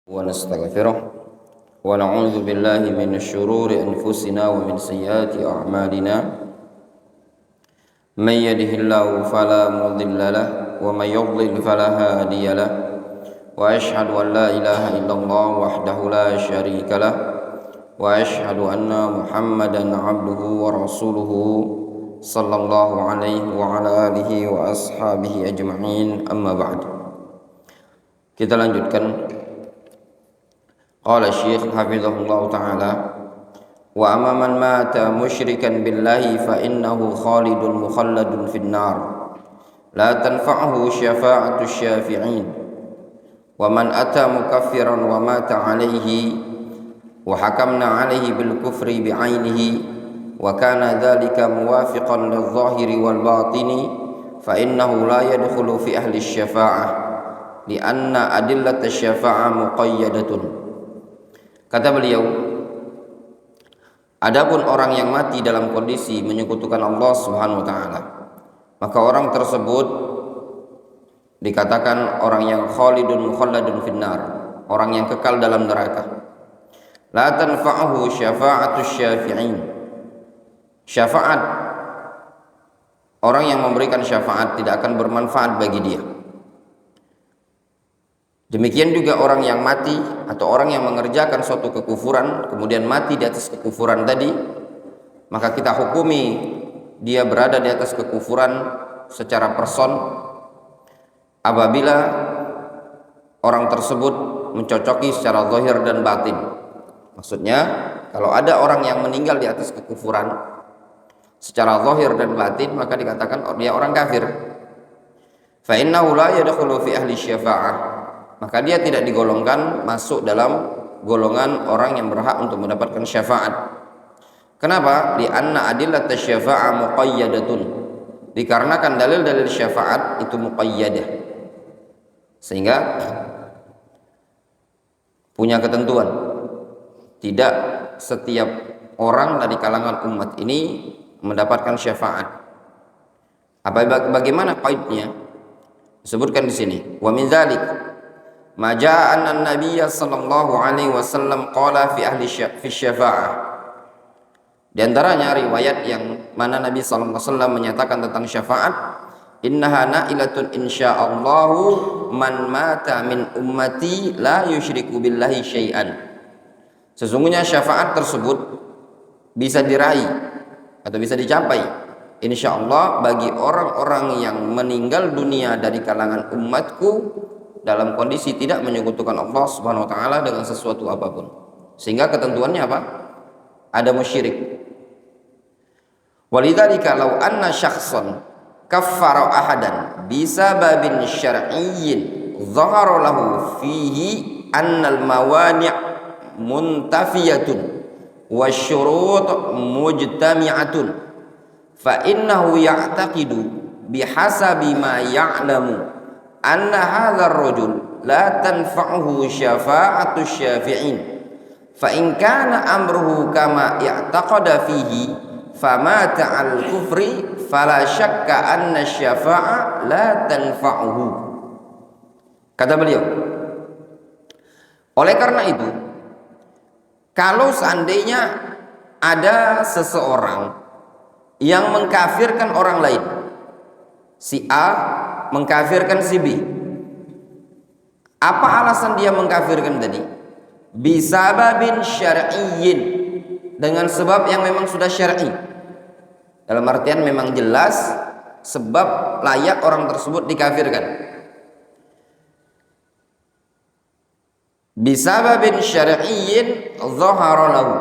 ونستغفره ونعوذ بالله من شرور أنفسنا ومن سيئات أعمالنا من يهده الله فلا مضل له ومن يضلل فلا هادي له وأشهد أن لا إله إلا الله وحده لا شريك له وأشهد أن محمدا عبده ورسوله صلى الله عليه وعلى آله وأصحابه أجمعين أما بعد. Kita lanjutkan. Qala Syekh hafizahullah ta'ala wa amma man mata musyrikan billahi fa innahu khalidun mukhalladun fin nar la tanfa'uhu syafa'atu syafi'in wa man ata mukaffiran wa mata alayhi wa hakamna alayhi bil kufri bi'ainihi wa kana dhalika muwafiqan lil zahiri wal batini fa innahu la yadkhulu fi ahli syafa'ah li anna adillat syafa'ah muqayyadatun. Kata beliau, adapun orang yang mati dalam kondisi menyekutukan Allah Subhanahu wa taala, maka orang tersebut dikatakan orang yang khalidun mukhalladun finnar, orang yang kekal dalam neraka. La tanfa'uhu syafa'atu syafi'in. Syafaat orang yang memberikan syafaat tidak akan bermanfaat bagi dia. Demikian juga orang yang mati atau orang yang mengerjakan suatu kekufuran kemudian mati di atas kekufuran tadi, maka kita hukumi dia berada di atas kekufuran secara person apabila orang tersebut mencocoki secara zahir dan batin. Maksudnya, kalau ada orang yang meninggal di atas kekufuran secara zahir dan batin, maka dikatakan dia orang kafir. Fa innahu la yadkhulu fi ahli syafa'ah. Maka dia tidak digolongkan masuk dalam golongan orang yang berhak untuk mendapatkan syafaat. Kenapa? Li anna adillat syafa'ah muqayyadatun. Dikarenakan dalil-dalil syafaat itu muqayyadah. Sehingga punya ketentuan. Tidak setiap orang dari kalangan umat ini mendapatkan syafaat. Bagaimana qaidnya? Disebutkan di sini. Wa min dzalik ma jaa anna an-nabiy sallallahu alaihi wasallam qala fi ahli fi syafa'ah. Di antaranya riwayat yang mana Nabi sallallahu alaihi wasallam menyatakan tentang syafaat, innaha na'ilatun insyaallahu man mata min ummati la yusyriku billahi syai'an. Sesungguhnya syafaat tersebut bisa diraih atau bisa dicapai insyaallah bagi orang-orang yang meninggal dunia dari kalangan umatku dalam kondisi tidak menyekutukan Allah Subhanahu wa taala dengan sesuatu apapun. Sehingga ketentuannya apa? Ada musyrik. Walidzalika law anna syakhsan kaffara ahadan bisababin syar'iyyin dhahara lahu fihi annal mawani' muntafiyatun wasyurut mujtami'atun fa innahu ya'taqidu bihasabi ma ya'lamu anna hadzal rajul la tanfa'uhu syafa'atu syafi'in fa in kana amruhu kama i'taqada fihi famata al kufri fala syakka anna syafa'a la tanfa'uhu. Kata beliau, oleh karena itu, kalau seandainya ada seseorang yang mengkafirkan orang lain, si A mengkafirkan si B. Apa alasan dia mengkafirkan tadi? Bisababin syar'iyyin, dengan sebab yang memang sudah syar'i. Dalam artian memang jelas sebab layak orang tersebut dikafirkan. Bisababin syar'iyyin dhahara lahu.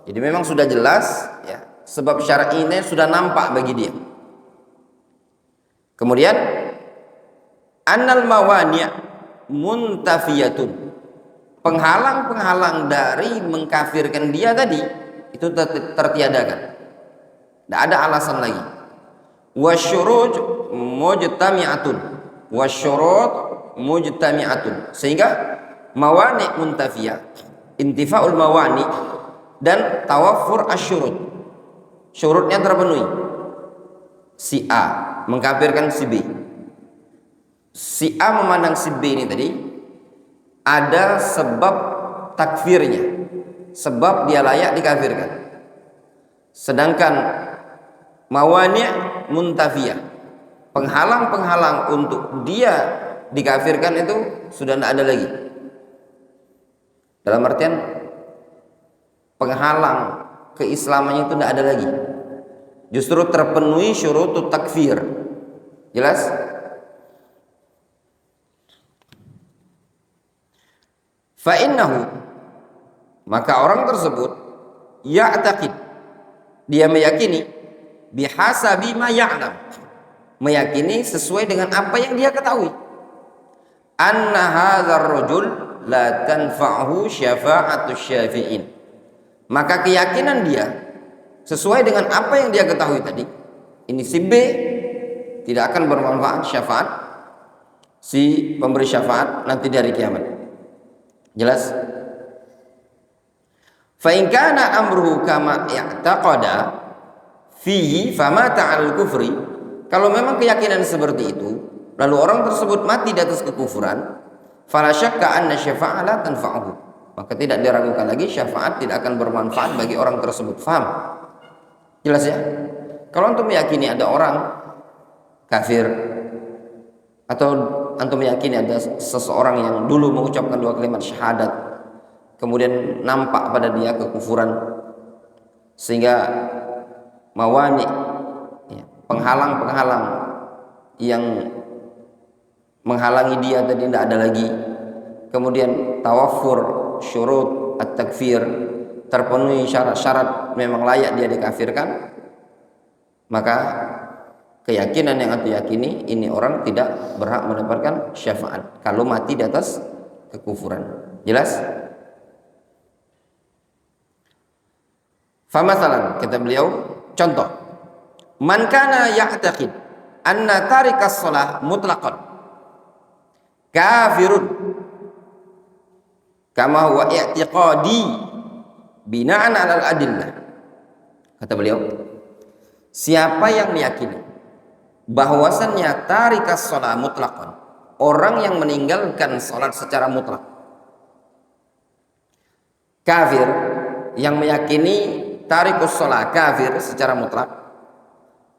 Jadi memang sudah jelas ya, sebab syar'inya sudah nampak bagi dia. Kemudian annal mawani' muntafiyatun, penghalang-penghalang dari mengkafirkan dia tadi itu tertiadakan, tidak ada alasan lagi. Wasyurut mujtami'atun, wasyurut mujtami'atun, sehingga mawani' muntafiyah, intifa'ul mawani' dan tawaffur asyurut, syurutnya terpenuhi. Si A mengkafirkan si B. Si A memandang si B ini tadi ada sebab takfirnya, sebab dia layak dikafirkan. Sedangkan mawani' muntafiyah, penghalang-penghalang untuk dia dikafirkan itu sudah tidak ada lagi. Dalam artian penghalang keislamannya itu tidak ada lagi. Justru terpenuhi syurutut takfir. Jelas? Fa'innahu, maka orang tersebut ya'taqid, dia meyakini bihasabi ma ya'lam, meyakini sesuai dengan apa yang dia ketahui, anna hadzal rajul la tanfa'hu syafa'atus syafi'in, maka keyakinan dia sesuai dengan apa yang dia ketahui tadi, ini si B tidak akan bermanfaat syafaat si pemberi syafaat nanti di hari kiamat. Jelas? Fa in kana amruhu kama i'taqada fihi famata 'alal kufri, kalau memang keyakinan seperti itu lalu orang tersebut mati di atas kekufuran, fala syakka anna syafa'ah la tanfa'uhu, maka tidak diragukan lagi syafaat tidak akan bermanfaat bagi orang tersebut. Faham? Jelas ya? Kalau antum meyakini ada orang kafir, atau antum meyakini ada seseorang yang dulu mengucapkan 2 kalimat syahadat kemudian nampak pada dia kekufuran sehingga mawani, ya, penghalang-penghalang yang menghalangi dia tadi tidak ada lagi, kemudian tawafur syurut at-takfir, terpenuhi syarat-syarat memang layak dia dikafirkan, maka keyakinan yang antum yakini ini orang tidak berhak mendapatkan syafaat kalau mati di atas kekufuran. Jelas? Famasalan, kata beliau, contoh, man kana ya'taqid anna tarikas shalah mutlaqan kafirun kama huwa i'tiqadi bina'an 'alal adillah. Kata beliau, siapa yang meyakini bahwasannya tarikas shalah mutlaqan, orang yang meninggalkan salat secara mutlak, kafir, yang meyakini tarikus shalah kafir secara mutlak,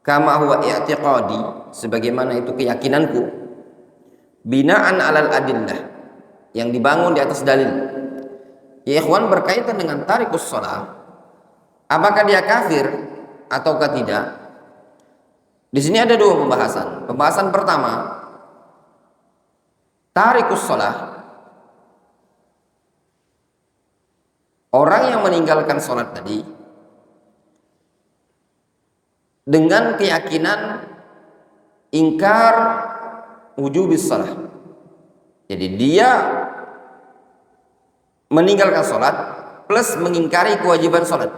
kama huwa i'tiqadi, sebagaimana itu keyakinanku, bina'an 'alal adillah, yang dibangun di atas dalil. Ya ikhwan, berkaitan dengan tarikus shalah, apakah dia kafir ataukah tidak? Di sini ada 2 pembahasan. Pembahasan pertama, tarikus shalah, orang yang meninggalkan sholat tadi dengan keyakinan ingkar wujubis shalah. Jadi dia meninggalkan sholat plus mengingkari kewajiban sholat,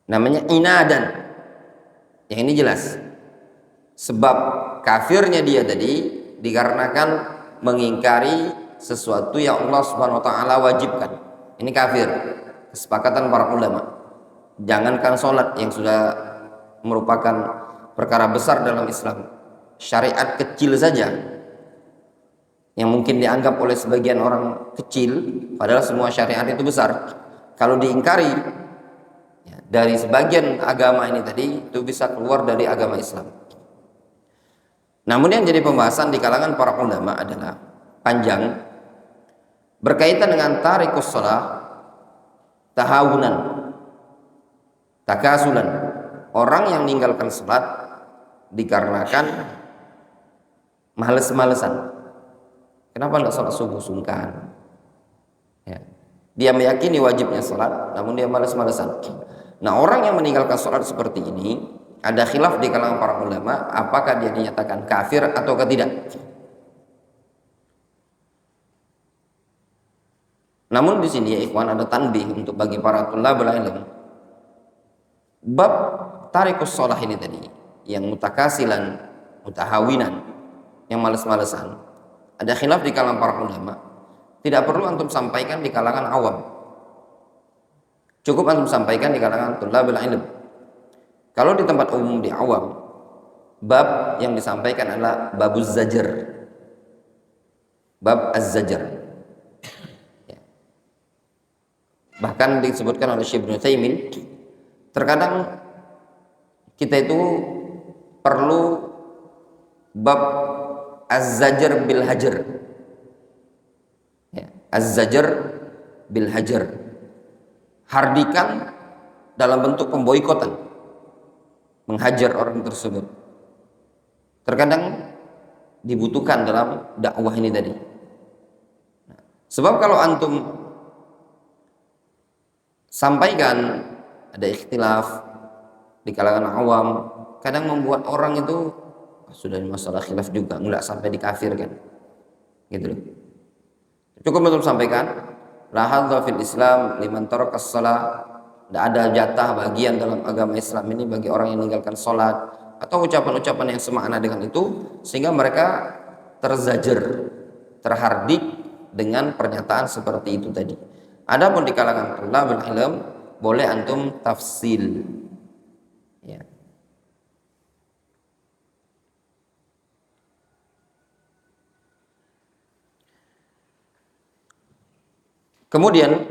namanya inadan. Yang ini jelas, sebab kafirnya dia tadi dikarenakan mengingkari sesuatu yang Allah Subhanahu wa taala wajibkan. Ini kafir, kesepakatan para ulama. Jangankan sholat yang sudah merupakan perkara besar dalam Islam, syariat kecil saja yang mungkin dianggap oleh sebagian orang kecil, padahal semua syariat itu besar, kalau diingkari ya, dari sebagian agama ini tadi, itu bisa keluar dari agama Islam. Namun yang jadi pembahasan di kalangan para ulama adalah panjang, berkaitan dengan tarikus shalah, tahawunan, takasulan, orang yang meninggalkan salat dikarenakan males-malesan. Kenapa tidak sholat subuh, sungkan ya. Dia meyakini wajibnya sholat, namun dia males-malesan. Nah, orang yang meninggalkan sholat seperti ini, ada khilaf di kalangan para ulama, apakah dia dinyatakan kafir atau tidak. Namun di sini ya ikhwan, ada tanbih untuk bagi para thulabul ilm. Bab tarikus shalah ini tadi, yang mutakasilan, mutahawinan, yang males-malesan, ada khilaf di kalangan para ulama. Tidak perlu antum sampaikan di kalangan awam, cukup antum sampaikan di kalangan thulabul ilm. Kalau di tempat umum, di awam, bab yang disampaikan adalah babuz zajar, bab az-zajar. Ya. Bahkan disebutkan oleh Syekh Ibnu Taimin, terkadang kita itu perlu bab az-zajar bil hajar. Ya, az-zajar bil hajar. Hardikan dalam bentuk pemboikotan, menghajar orang tersebut. Terkadang dibutuhkan dalam dakwah ini tadi. Sebab kalau antum sampaikan ada ikhtilaf di kalangan awam, kadang membuat orang itu sudah masalah khilaf juga, enggak sampai dikafirkan, gitu loh. Cukup untuk sampaikan, la hadza fil Islam liman taraka shalah, tidak ada jatah bagian dalam agama Islam ini bagi orang yang meninggalkan sholat, atau ucapan-ucapan yang semakna dengan itu, sehingga mereka terzajar, terhardik dengan pernyataan seperti itu tadi. Adapun di kalangan thalabul ilm boleh antum tafsil, ya. Kemudian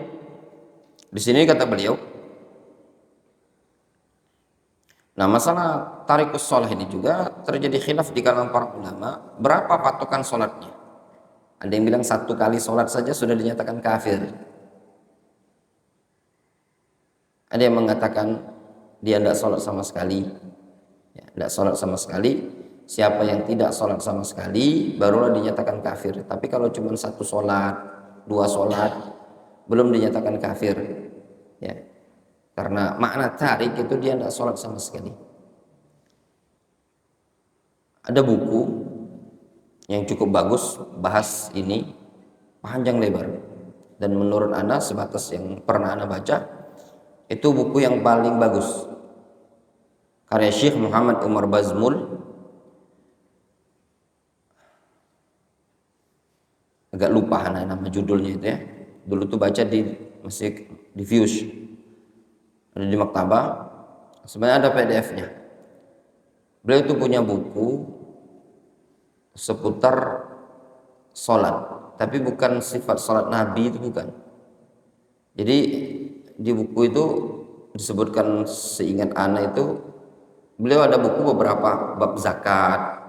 di sini kata beliau, nah masalah tarikus sholah ini juga terjadi khilaf di kalangan para ulama, berapa patokan sholatnya. Ada yang bilang 1 kali sholat saja sudah dinyatakan kafir. Ada yang mengatakan dia tidak sholat sama sekali, ya, tidak sholat sama sekali. Siapa yang tidak sholat sama sekali barulah dinyatakan kafir. Tapi kalau cuma 1 sholat, 2 sholat, belum dinyatakan kafir, ya. Karena makna tarik itu dia tidak sholat sama sekali. Ada buku yang cukup bagus bahas ini, panjang lebar, dan menurut ana sebatas yang pernah ana baca, itu buku yang paling bagus, karya Syekh Muhammad Umar Bazmul. Agak lupa ana nama judulnya itu, ya. Dulu tuh baca masih di Fuse, ada di maktabah, sebenarnya ada PDF-nya. Beliau itu punya buku seputar sholat, tapi bukan sifat sholat Nabi, itu bukan. Jadi di buku itu disebutkan, seingat ana itu beliau ada buku beberapa bab zakat,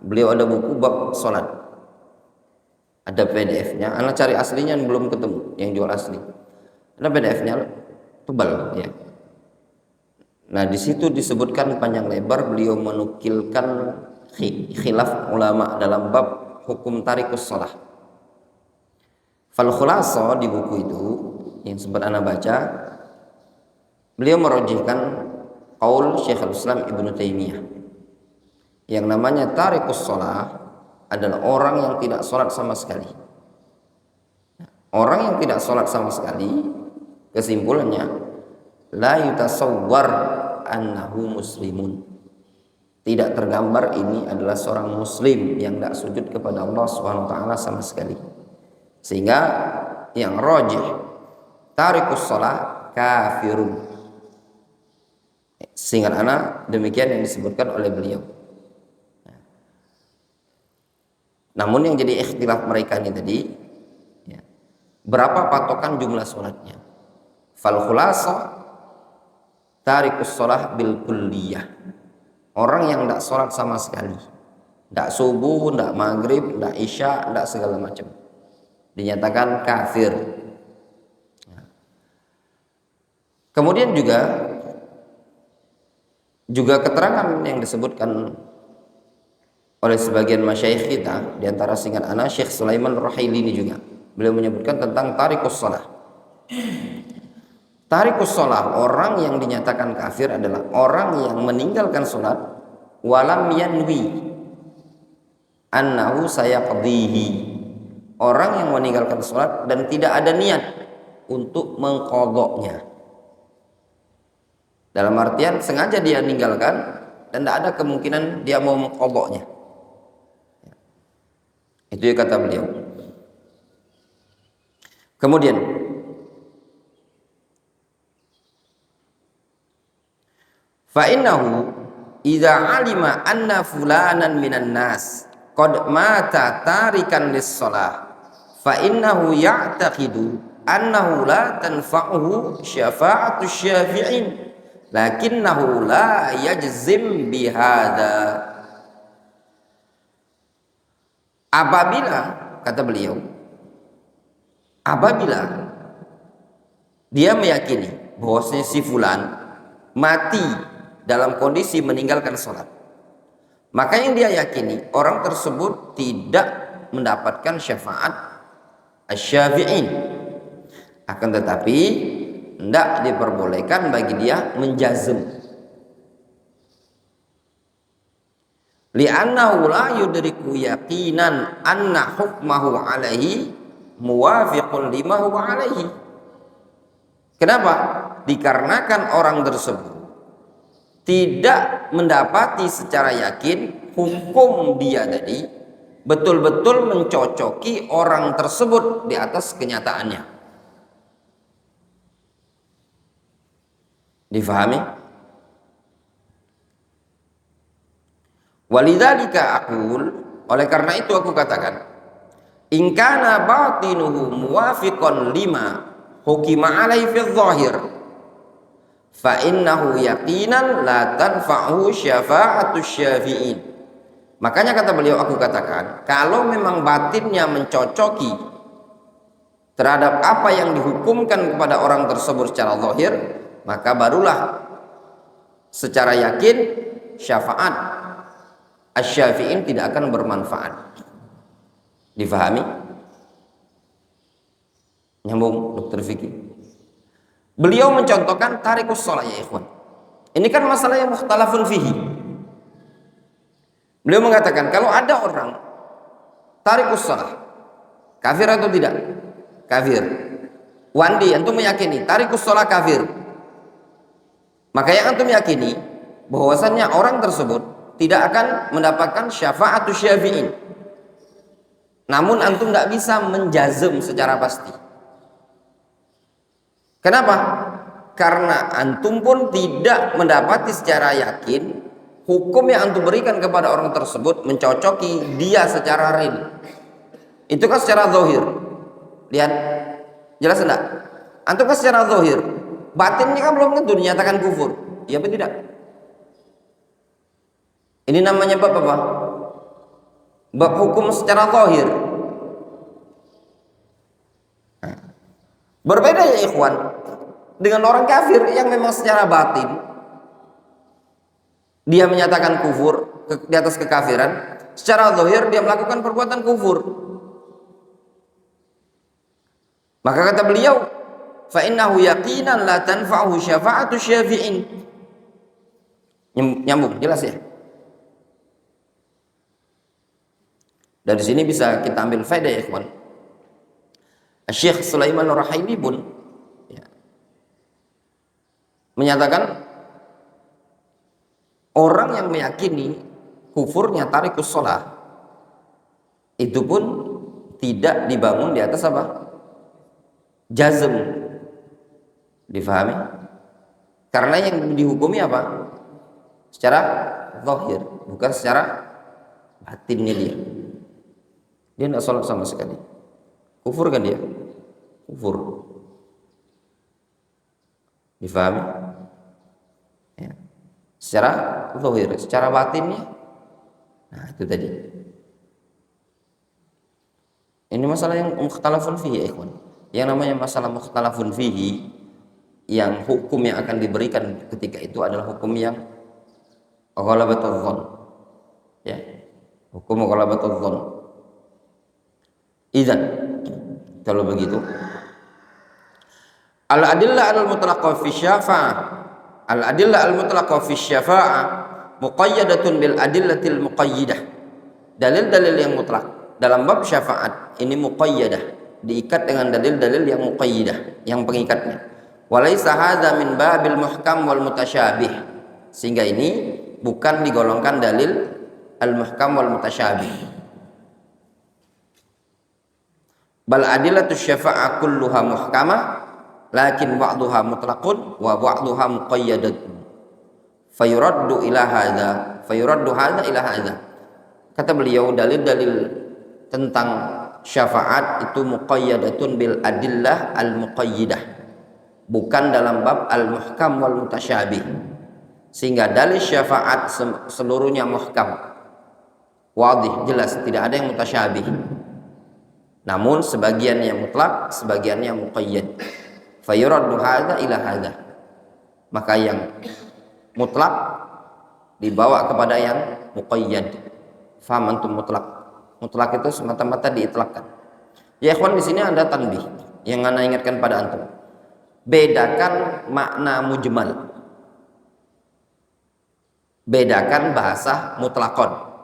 beliau ada buku bab sholat, ada PDF-nya. Ana cari aslinya belum ketemu, yang jual asli. Ada PDF-nya tebal, ya. Nah di situ disebutkan panjang lebar, beliau menukilkan khilaf ulama dalam bab hukum tarikus sholah. Fal khulasa di buku itu yang sempat ana baca, beliau merojihkan qaul Syekhul Islam Ibnu Taimiyah, yang namanya tarikus sholah adalah orang yang tidak sholat sama sekali. Orang yang tidak sholat sama sekali, kesimpulannya la yutasawwar annahu muslimun, tidak tergambar ini adalah seorang muslim yang tidak sujud kepada Allah Subhanahu wa taala sama sekali. Sehingga yang rajih tarikus shalah kafirun. Seingat ana demikian yang disebutkan oleh beliau. Namun yang jadi ikhtilaf mereka ini tadi, ya, berapa patokan jumlah sholatnya. Fal khulasa tarikus shalah bil kulliyah, orang yang tidak sholat sama sekali, tidak subuh, tidak maghrib, tidak isya, tidak segala macam, dinyatakan kafir. Kemudian juga keterangan yang disebutkan oleh sebagian masyayikh kita, diantara singkat ana Syekh Sulaiman Ruhaili ini juga, beliau menyebutkan tentang tarikus shalah. Tarikus shalah, orang yang dinyatakan kafir adalah orang yang meninggalkan sholat walam yanwi annahu sayaqdihi, orang yang meninggalkan sholat dan tidak ada niat untuk mengqadhanya. Dalam artian sengaja dia meninggalkan dan tidak ada kemungkinan dia mau mengqadhanya. Itu yang kata beliau. Kemudian fa innahu idza alima anna fulanan minan nas qad mata tarikan lis-shalah fa innahu ya'taqidu annahu la tanfa'uhu syafa'atu syafi'in lakinnahu la yajzim bihadza. Apabila, kata beliau, apabila dia meyakini bahwasanya si fulan mati dalam kondisi meninggalkan sholat, maka yang dia yakini orang tersebut tidak mendapatkan syafaat asy-syafi'in. Akan tetapi tidak diperbolehkan bagi dia menjazm, li'annahu la yudriku yaqinan anna hukmahu alaihi muwafiqun lima huwa alaihi. Kenapa? Dikarenakan orang tersebut tidak mendapati secara yakin hukum dia tadi betul-betul mencocoki orang tersebut di atas kenyataannya. Difahami? Walidzalika aqul, oleh karena itu aku katakan, in kana batinuhu muwafiqan lima hukima alaihi fi dhahir fa innahu yaqinan la tanfa'u syafa'atu syafi'in. Makanya kata beliau, aku katakan, kalau memang batinnya mencocoki terhadap apa yang dihukumkan kepada orang tersebut secara zahir, maka barulah secara yakin syafaat asy-syafi'in tidak akan bermanfaat. Difahami? Nyambung Dr. Fikri. Beliau mencontohkan tarikus shalah ya ikhwan. Ini kan masalah yang mukhtalafun fihi. Beliau mengatakan kalau ada orang tarikus shalah, kafir atau tidak? Kafir. Wandi, antum meyakini tarikus shalah kafir. Maka yang antum yakini bahwasannya orang tersebut tidak akan mendapatkan syafa'atu syafi'in. Namun antum tidak bisa menjazm secara pasti. Kenapa? Karena antum pun tidak mendapati secara yakin hukum yang antum berikan kepada orang tersebut mencocoki dia secara real. Itu kan secara zahir. Lihat, jelas enggak? Antum kan secara zahir, batinnya kan belum tentu dinyatakan kufur. Iya apa tidak? Ini namanya bab apa? Bab hukum secara zahir. Berbeda ya ikhwan dengan orang kafir yang memang secara batin dia menyatakan kufur di atas kekafiran, secara zahir dia melakukan perbuatan kufur. Maka kata beliau, fa innahu yaqinan la tanfa'u syafa'atu syafi'in. Nyambung, jelas ya? Dari sini bisa kita ambil faedah ya ikhwan. Syekh Sulaiman Ar-Ruhaili pun ya, menyatakan orang yang meyakini kufurnya tarikus shalah itu pun tidak dibangun di atas apa? Jazm. Difahami? Karena yang dihukumi apa? Secara zahir, bukan secara batinnya dia. Dia tidak sholat sama sekali. Kufur kan dia? Kufur. Difahami? Ya. Secara zahir, secara batinnya, nah itu tadi. Ini masalah yang mukhtalafun fihi ya ikhwan. Yang namanya masalah mukhtalafun fihi, yang hukum yang akan diberikan ketika itu adalah hukum yang ghalabatul dhon. Ya. Hukum ghalabatul dhon. Idzan, kalau begitu, al-adillah al-mutlaqah fi syafa'ah, al-adillah al-mutlaqah fi syafa'ah muqayyadatun bil adillatil muqayyidah. Dalil-dalil yang mutlak dalam bab syafaat ini muqayyadah, diikat dengan dalil-dalil yang muqayyidah, yang pengikatnya. Walaysa hadza min babil muhkam wal mutasyabih. Sehingga ini bukan digolongkan dalil al-muhkam wal mutasyabih. Bal adillatus syafa'ah kulluha muhkamah lakin ba'duha mutlaqun wa ba'duha muqayyadatun. Fayuraddu ila hadza ila hadza. Kata beliau, dalil-dalil tentang syafaat itu muqayyadatun bil adillah al muqayyidah, bukan dalam bab al muhkam wal mutasyabih. Sehingga dalil syafaat seluruhnya muhkam, wadih, jelas, tidak ada yang mutasyabih. Namun sebagian yang mutlak, sebagiannya muqayyad. Fayuraddu hadza ila hadza. Maka yang mutlak dibawa kepada yang muqayyad. Faham antum mutlak? Mutlak itu semata-mata diitlakkan. Ya ikhwan, di sini ada tanbih yang ana ingatkan pada antum. Bedakan makna mujmal. Bedakan bahasa mutlakon.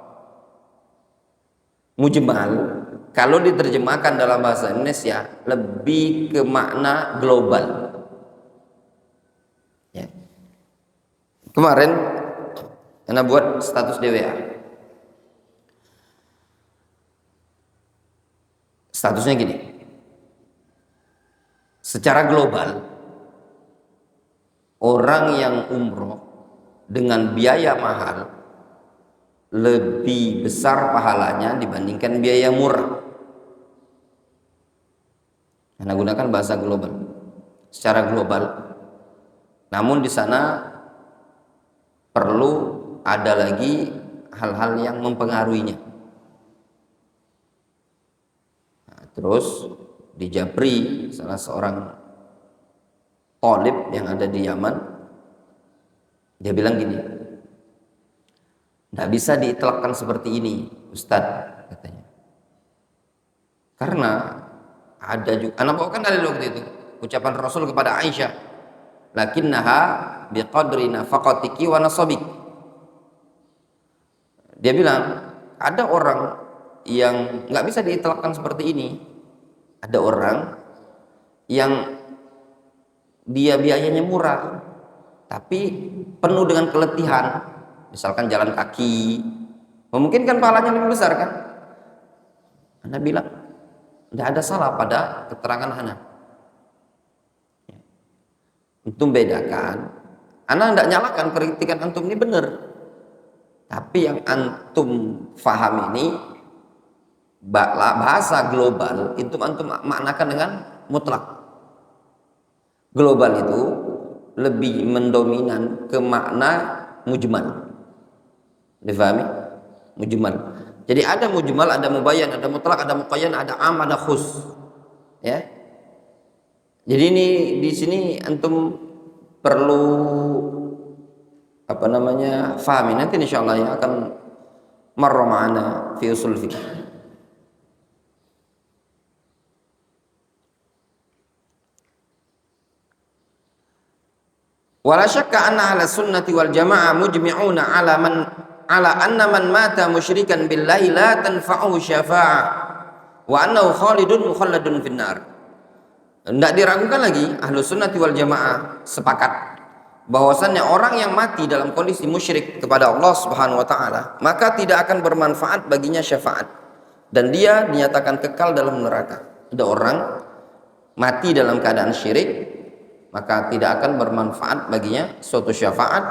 Mujmal kalau diterjemahkan dalam bahasa Indonesia lebih ke makna global. Ya. Kemarin ana buat status di WA. Statusnya gini. Secara global, orang yang umroh dengan biaya mahal lebih besar pahalanya dibandingkan biaya murah. Karena gunakan bahasa global, secara global. Namun di sana perlu ada lagi hal-hal yang mempengaruhinya. Nah, terus di Japri, salah seorang talib yang ada di Yaman, dia bilang gini, nggak bisa diitlakkan seperti ini, Ustadz, katanya. Karena ada juga, anak bawakan dalil waktu itu, ucapan Rasul kepada Aisyah, lakinnaha biqadri nafaqatiki wa nasabik. Dia bilang, ada orang yang nggak bisa diitlakkan seperti ini. Ada orang yang dia biayanya murah, tapi penuh dengan keletihan. Misalkan jalan kaki, memungkinkan pahalanya lebih besar kan? Anda bilang, tidak ada salah pada keterangan Ana. Antum bedakan. Ana tidak nyalakan kritikan antum ini benar. Tapi yang antum faham ini bahasa global itu antum maknakan dengan mutlak. Global itu lebih mendominan ke makna mujmal. Difahami? Mujmal. Jadi ada mujmal, ada mubayyan, ada mutlak, ada muqayyad, ada am, ada khus. Ya. Jadi ini di sini antum perlu fahami. Nanti insyaallah ya akan marra ma'ana fi usul fiqh. Wala syakka anna ahla sunnati wal jamaah mujmi'una ala anna man mata musyrikan billahi la tanfa'uhu syafa'ah wa annahu khalidun mukhalladun finnar. Tidak diragukan lagi, ahlu sunnati wal jamaah sepakat bahwasannya orang yang mati dalam kondisi musyrik kepada Allah Subhanahu wa taala, maka tidak akan bermanfaat baginya syafaat dan dia dinyatakan kekal dalam neraka. Ada orang mati dalam keadaan syirik, maka tidak akan bermanfaat baginya suatu syafaat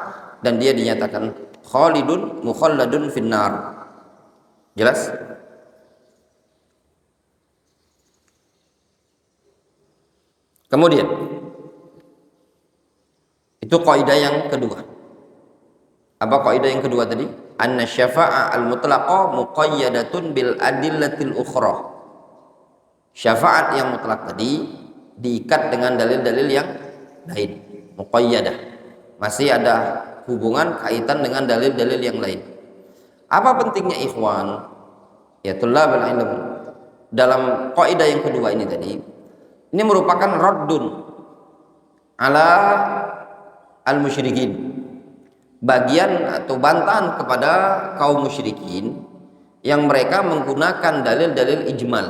dan dia dinyatakan khalidun mukhalladun finnar. Jelas? Kemudian itu kaidah yang kedua. Apa kaidah yang kedua tadi? Anna syafa'ah al-mutlaqah muqayyadatun bil adillatil ukhra. Syafaat yang mutlak tadi diikat dengan dalil-dalil yang lain, muqayyadah. Masih ada hubungan kaitan dengan dalil-dalil yang lain. Apa pentingnya ikhwan? Ya tullabul ilm. Dalam kaidah yang kedua ini tadi, ini merupakan raddun ala al-musyrikin. Bagian atau bantahan kepada kaum musyrikin yang mereka menggunakan dalil-dalil ijmal,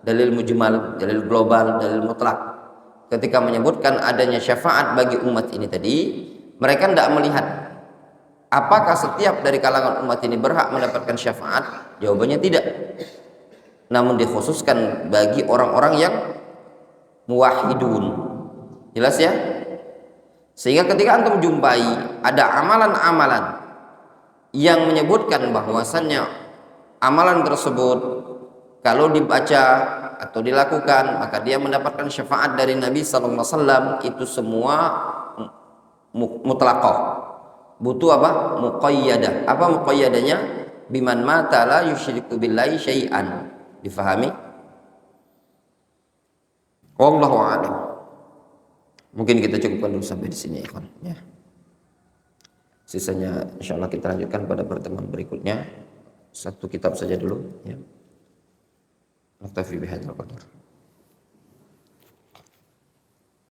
dalil mujmal, dalil global, dalil mutlak. Ketika menyebutkan adanya syafaat bagi umat ini tadi, mereka tidak melihat apakah setiap dari kalangan umat ini berhak mendapatkan syafaat. Jawabannya tidak. Namun dikhususkan bagi orang-orang yang muwahhidun. Jelas ya? Sehingga ketika antum jumpai ada amalan-amalan yang menyebutkan bahwasannya amalan tersebut kalau dibaca atau dilakukan maka dia mendapatkan syafaat dari Nabi sallallahu alaihi wasallam, itu semua mutlaqah. Butuh apa? Muqayyadah. Apa muqayyadahnya? Biman mata la yusyriku billahi syai'an. Difahami? Wallahu a'lam. Mungkin kita cukupkan dulu sampai di sini ya. Sisanya insyaallah kita lanjutkan pada pertemuan berikutnya. Satu kitab saja dulu ya. Naktafi bihadzal qadar.